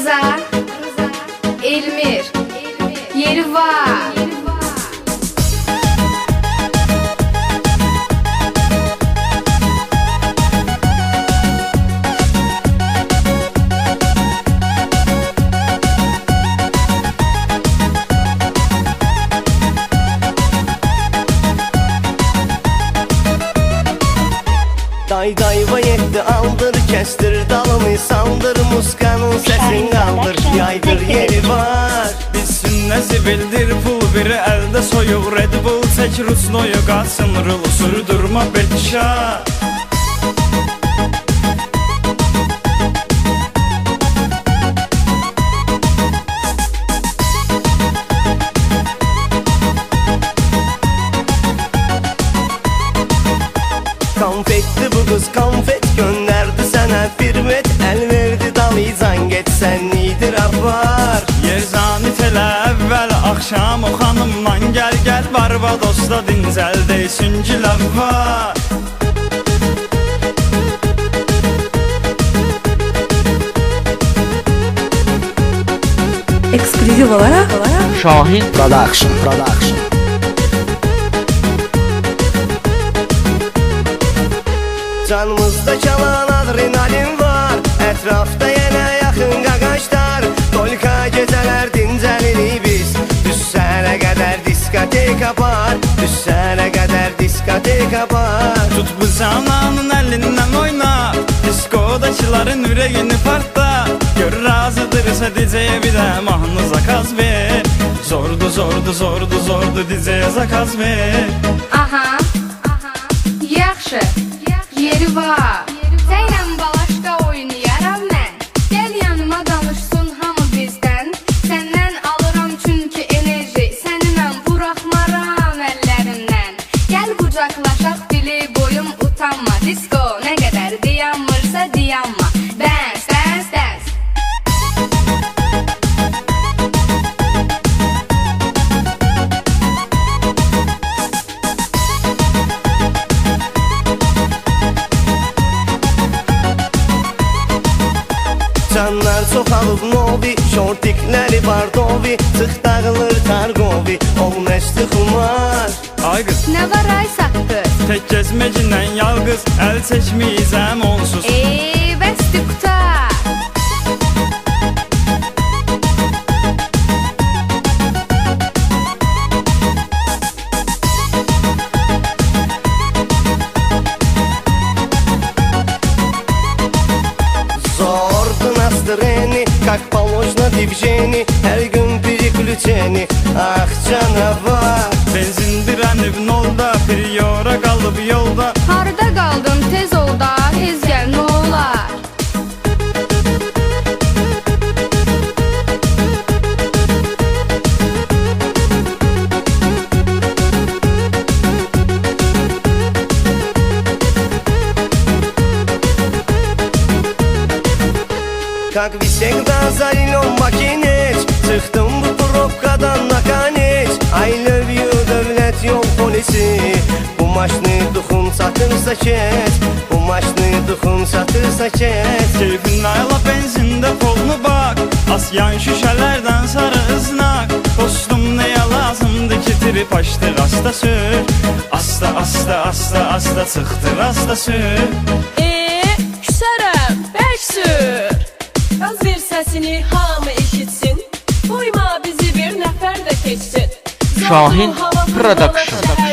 Rıza, Elmir, yeri var. Day dayva yetti aldır, kestir dalını saldır, muskanın sesini kaldır, yaydır yeri var. Bilsin ne zibildir pul biri elde soyuq Red Bull çək Rusnoyu qaçsın rulu sürdürmə belşa. Konfetti bu kız konfet, gönderdi sana firmet, el verdi dalıcan geç sen iyidir apar. Yer zanit elə əvvəl axşam o xanımdan gəl Barbadosda dincəl deysin giləv var. Ekskluziv olarak Şahin Production. Canımızda çalan adrenalin var, etrafta yine yakın qaqaşlar. Polka geceler dincəlirik biz, düşsənə qədər diskotek apar, düşsənə qədər diskotek apar. Tut bu zananın əlindən oyna, diskodakıların ürəyini partla. Gör razıdırsa dicəyə bir də mahnı zakaz ver. Zordu dicəyə zakaz ver. Aha, yaxşı, yeri var. Sənlə balaşqa oynayaram mən. Gəl yanıma danışsın hamı bizdən. Səndən alıram çünki enerji, səninlə buraxmaram əllərimdən. Gəl qucaqlaşaq dili boyum utanma. Disko nə qədər dayanmırsa dayanma. Dance, dance, dance. Canlar çox alıb novi, şortikləri bardovi, sıx dağılır targovi, olməşdi xumar. Ay qız, Nə var ay saqqız? tək gezməcinlə yalqız, əl çəkməyəcəm onsuz. Bəsdi qutar. Zordu nasтрени, как положено движение, hər gün priключение, ah canavar. Benzindirənib nolda, priora qalıb yolda. Harda qaldın tez ol da, tez gəl nə olar? Как всегда за рулем макинеч, çıxdım bu probkadan nakaneç. I love you dövlət yol polisi, bu maşını duxun satırsa keç, bu maşını duxun satırsa keç. Keyfin ayla benzində polnu bak, asyan şüşələrdən sarı ıznak. Dostum nəyə lazımdır ki trip açdır asta sür. Asta çıxdır asta sür. Küsərəm, bək sür. Qaz ver səsini hamı eşitsin. Qoyma bizi bir nəfər də keçsin. Şahin Production.